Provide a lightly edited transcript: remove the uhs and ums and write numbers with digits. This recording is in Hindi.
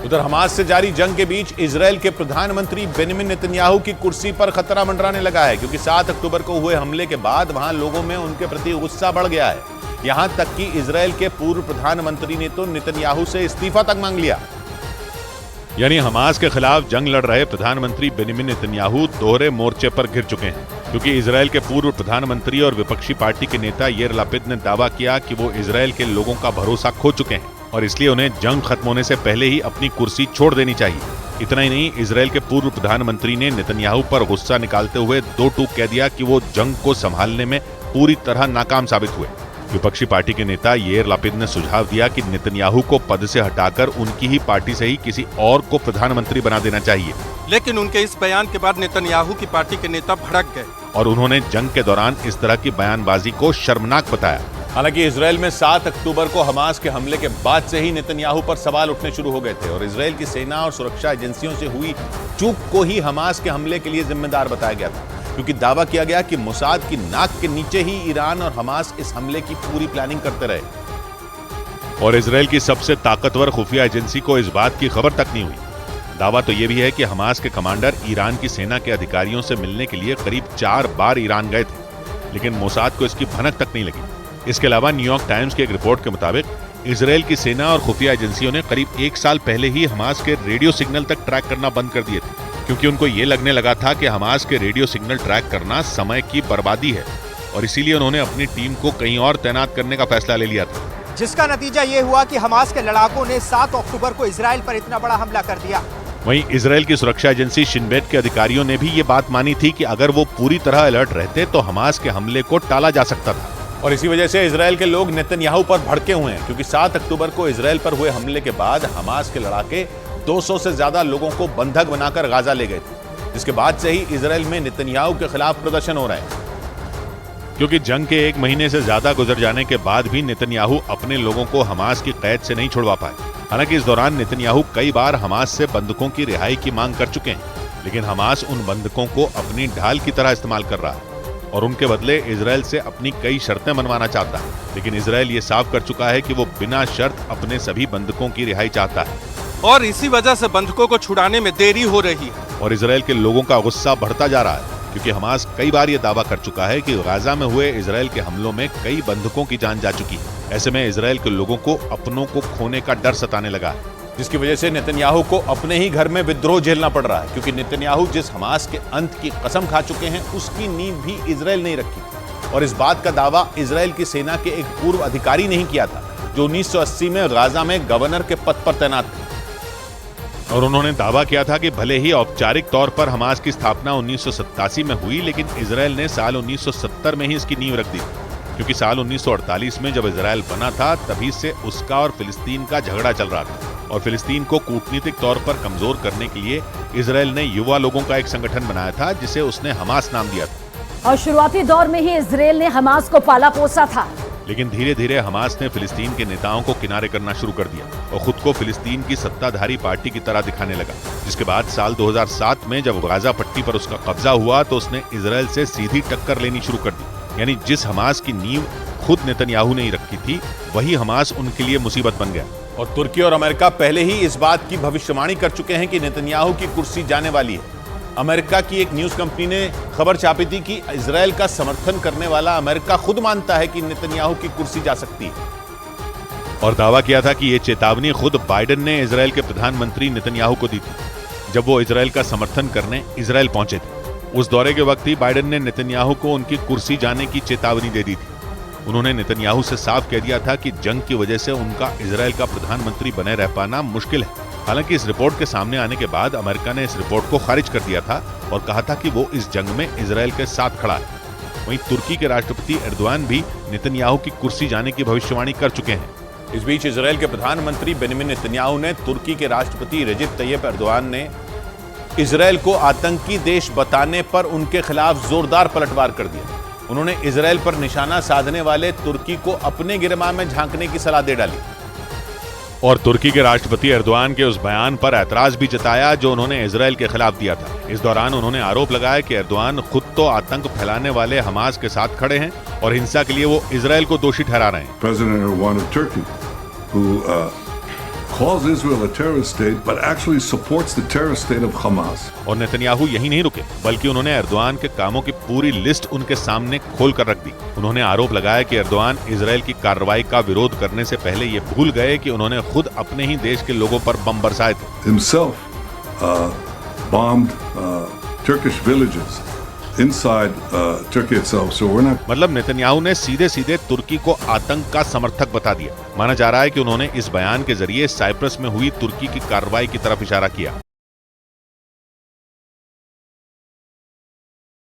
उधर हमास से जारी जंग के बीच इजरायल के प्रधानमंत्री बेंजामिन नेतन्याहू की कुर्सी पर खतरा मंडराने लगा है, क्योंकि 7 अक्टूबर को हुए हमले के बाद वहां लोगों में उनके प्रति गुस्सा बढ़ गया है। यहां तक कि इजरायल के पूर्व प्रधानमंत्री ने तो नेतन्याहू से इस्तीफा तक मांग लिया। यानी हमास के खिलाफ जंग लड़ रहे प्रधानमंत्री बेंजामिन नेतन्याहू दोहरे मोर्चे पर घिर चुके हैं, क्योंकि इजरायल के पूर्व प्रधानमंत्री और विपक्षी पार्टी के नेता याइर लपिड ने दावा किया कि वो इजरायल के लोगों का भरोसा खो चुके हैं और इसलिए उन्हें जंग खत्म होने से पहले ही अपनी कुर्सी छोड़ देनी चाहिए। इतना ही नहीं, इजरायल के पूर्व प्रधानमंत्री ने नेतन्याहू पर गुस्सा निकालते हुए दो टूक कह दिया कि वो जंग को संभालने में पूरी तरह नाकाम साबित हुए। विपक्षी पार्टी के नेता याइर लपिड ने सुझाव दिया कि नेतन्याहू को पद से हटाकर उनकी ही पार्टी से ही किसी और को प्रधानमंत्री बना देना चाहिए। लेकिन उनके इस बयान के बाद नेतन्याहू की पार्टी के नेता भड़क गए और उन्होंने जंग के दौरान इस तरह की बयानबाजी को शर्मनाक बताया। हालांकि इजरायल में 7 अक्टूबर को हमास के हमले के बाद से ही नेतन्याहू पर सवाल उठने शुरू हो गए थे और इजरायल की सेना और सुरक्षा एजेंसियों से हुई चूक को ही हमास के हमले के लिए जिम्मेदार बताया गया था, क्योंकि दावा किया गया कि मोसाद की नाक के नीचे ही ईरान और हमास इस हमले की पूरी प्लानिंग करते रहे और इजरायल की सबसे ताकतवर खुफिया एजेंसी को इस बात की खबर तक नहीं हुई। दावा तो यह भी है कि हमास के कमांडर ईरान की सेना के अधिकारियों से मिलने के लिए करीब 4 बार ईरान गए थे, लेकिन मोसाद को इसकी भनक तक नहीं लगी। इसके अलावा न्यूयॉर्क टाइम्स की एक रिपोर्ट के मुताबिक इजरायल की सेना और खुफिया एजेंसियों ने करीब 1 साल पहले ही हमास के रेडियो सिग्नल तक ट्रैक करना बंद कर दिए थे, क्योंकि उनको ये लगने लगा था कि हमास के रेडियो सिग्नल ट्रैक करना समय की बर्बादी है और इसीलिए उन्होंने अपनी टीम को कहीं और तैनात करने का फैसला ले लिया था, जिसका नतीजा ये हुआ कि हमास के लड़ाकों ने 7 अक्टूबर को इजरायल पर इतना बड़ा हमला कर दिया। वहीं इजरायल की सुरक्षा एजेंसी शिन बेट के अधिकारियों ने भी ये बात मानी थी कि अगर वो पूरी तरह अलर्ट रहते तो हमास के हमले को टाला जा सकता था और इसी वजह से इजरायल के लोग नेतन्याहू पर भड़के हुए हैं, क्योंकि 7 अक्टूबर को इजरायल पर हुए हमले के बाद हमास के लड़ाके 200 से ज्यादा लोगों को बंधक बनाकर गाजा ले गए थे, जिसके बाद से ही इजरायल में नेतन्याहू के खिलाफ प्रदर्शन हो रहे हैं। क्योंकि जंग के 1 महीने से ज्यादा गुजर जाने के बाद भी नेतन्याहू अपने लोगों को हमास की कैद से नहीं छुड़वा पाए। हालांकि इस दौरान नेतन्याहू कई बार हमास से बंधकों की रिहाई की मांग कर चुके हैं, लेकिन हमास उन बंधकों को अपनी ढाल की तरह इस्तेमाल कर रहा है और उनके बदले इजरायल से अपनी कई शर्तें मनवाना चाहता है। लेकिन इजरायल ये साफ कर चुका है कि वो बिना शर्त अपने सभी बंधकों की रिहाई चाहता है और इसी वजह से बंधकों को छुड़ाने में देरी हो रही है और इजरायल के लोगों का गुस्सा बढ़ता जा रहा है, क्योंकि हमास कई बार ये दावा कर चुका है कि गाजा में हुए इजरायल के हमलों में कई बंधकों की जान जा चुकी है। ऐसे में इजरायल के लोगों को अपनों को खोने का डर सताने लगा है, जिसकी वजह से नेतन्याहू को अपने ही घर में विद्रोह झेलना पड़ रहा है, क्योंकि नेतन्याहू जिस हमास के अंत की कसम खा चुके हैं उसकी नींव भी इजरायल नहीं रखी और इस बात का दावा इजरायल की सेना के एक पूर्व अधिकारी ने ही किया था, जो 1980 में गाजा में गवर्नर के पद पर तैनात थे और उन्होंने दावा किया था कि भले ही औपचारिक तौर पर हमास की स्थापना 1987 में हुई, लेकिन इजरायल ने साल 1970 में ही इसकी नींव रख दी, क्योंकि साल 1948 में जब इजरायल बना था तभी से उसका और फिलिस्तीन का झगड़ा चल रहा था और फिलिस्तीन को कूटनीतिक तौर पर कमजोर करने के लिए इजरायल ने युवा लोगों का एक संगठन बनाया था, जिसे उसने हमास नाम दिया था और शुरुआती दौर में ही इजरायल ने हमास को पाला पोसा था। लेकिन धीरे धीरे हमास ने फिलिस्तीन के नेताओं को किनारे करना शुरू कर दिया और खुद को फिलिस्तीन की सत्ताधारी पार्टी की तरह दिखाने लगा, जिसके बाद साल 2007 में जब गाजा पट्टी पर उसका कब्जा हुआ तो उसने इजरायल से सीधी टक्कर लेनी शुरू कर दी। यानी जिस हमास की नींव खुद नेतन्याहू ने ही रखी थी, वही हमास उनके लिए मुसीबत बन गया और तुर्की और अमेरिका पहले ही इस बात की भविष्यवाणी कर चुके हैं कि नेतन्याहू की कुर्सी जाने वाली है। अमेरिका की एक न्यूज कंपनी ने खबर छापी थी कि इजरायल का समर्थन करने वाला अमेरिका खुद मानता है कि नेतन्याहू की कुर्सी जा सकती है और दावा किया था कि ये चेतावनी खुद बाइडेन ने इजरायल के प्रधानमंत्री नेतन्याहू को दी थी, जब वो इजरायल का समर्थन करने इजरायल पहुंचे थे। उस दौरे के वक्त ही बाइडेन ने नेतन्याहू को उनकी कुर्सी जाने की चेतावनी दे दी थी। उन्होंने नेतन्याहू से साफ कह दिया था कि जंग की वजह से उनका इजरायल का प्रधानमंत्री बने रह पाना मुश्किल है। हालांकि इस रिपोर्ट के सामने आने के बाद अमेरिका ने इस रिपोर्ट को खारिज कर दिया था और कहा था कि वो इस जंग में इजरायल के साथ खड़ा है। वहीं तुर्की के राष्ट्रपति एर्दोआन भी नेतन्याहू की कुर्सी जाने की भविष्यवाणी कर चुके हैं। इस बीच इजरायल के प्रधानमंत्री बेंजामिन नेतन्याहू ने तुर्की के राष्ट्रपति रेजिप तैयब एर्दोआन ने इजरायल को आतंकी देश बताने पर उनके खिलाफ जोरदार पलटवार कर दिया। उन्होंने इजरायल पर निशाना साधने वाले तुर्की को अपने गिरबान में झांकने की सलाह दे डाली और तुर्की के राष्ट्रपति एर्दोआन के उस बयान पर ऐतराज भी जताया जो उन्होंने इजरायल के खिलाफ दिया था। इस दौरान उन्होंने आरोप लगाया कि एर्दोआन खुद तो आतंक फैलाने वाले हमास के साथ खड़े हैं और हिंसा के लिए वो इजरायल को दोषी ठहरा रहे हैं। President Erdogan of Turkey, who calls Israel a terrorist state, but actually supports the terrorist state of Hamas. और नेतन्याहू यही नहीं रुके, बल्कि उन्होंने एर्दोआन के कामों की पूरी लिस्ट उनके सामने खोल कर रख दी। उन्होंने आरोप लगाया कि एर्दोआन इजराइल की कार्रवाई का विरोध करने से पहले ये भूल गए कि उन्होंने खुद अपने ही देश के लोगों पर बम बरसाए थे। Himself bombed Turkish villages inside Turkey itself. So we're not. मतलब नेतन्याहू ने सीधे सीधे तुर्की को आतंक का समर्थक बता दिया। माना जा रहा है कि उन्होंने इस बयान के जरिए साइप्रस में हुई तुर्की की कार्रवाई की तरफ इशारा किया।